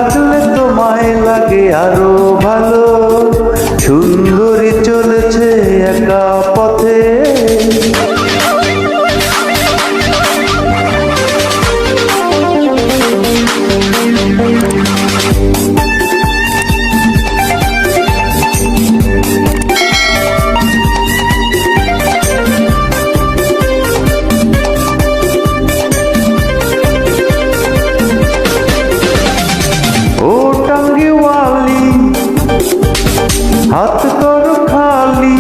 রাখলে তোমায় লাগে আরো ভালো। সুন্দরী চলেছে একা পথে, হাত করো খালি,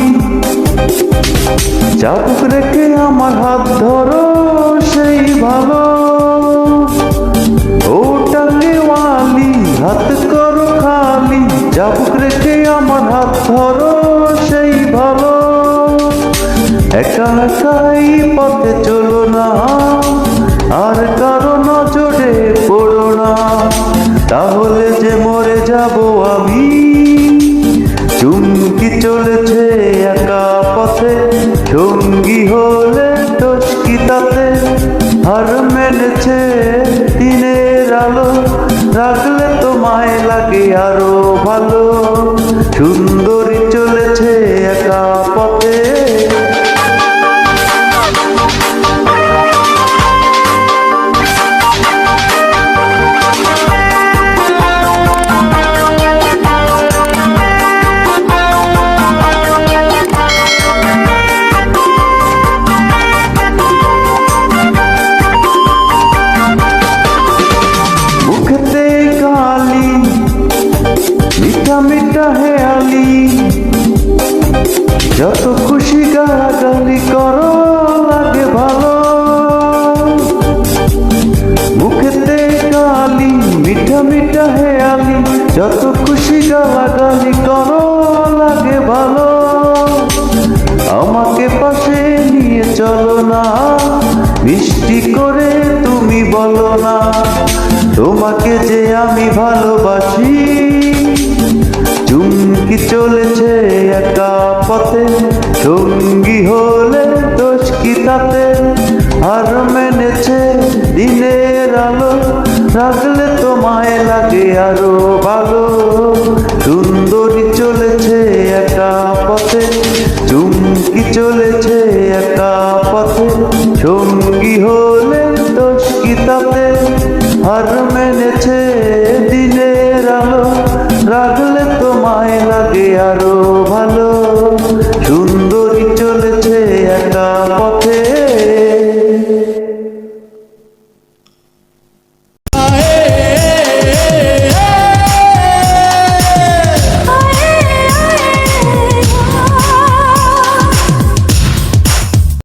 চাবুক রেখে আমার হাত ধরো সেই ভালো। ও টাঙ্গিওয়ালি হাত করো খালি, চাবুক রেখে আমার হাত ধরো সেই ভালো। একা একাই পথে চলো না, আর কারো নজরে পড়ো না, তাহলে যে মরে যাব আমি। চুমকি চলেছে একা পথে, সঙ্গী হলে দোষ কি তাতে। হার মেনেছে দিনের আলো, রাখলে তোমায় লাগে আরো ভালো। সুন্দরী চলেছে একা পথে। মিঠা মিঠা হেয়ালি, যত খুশি গালাগালি করো লাগে ভালো। মুখেতে গালি মিঠা মিঠা হেয়ালি, যত খুশি গালাগালি করো লাগে ভালো। আমাকে পাশে নিয়ে চলো না, মিষ্টি করে তুমি বলো না, তোমাকে যে আমি ভালোবাসি। চুমকি চলেছে একা পথে, সঙ্গী হলে দোষ কি তাতে। আর মেনেছে দিনের আলো, রাখলে তোমায় লাগে আরো ভালো।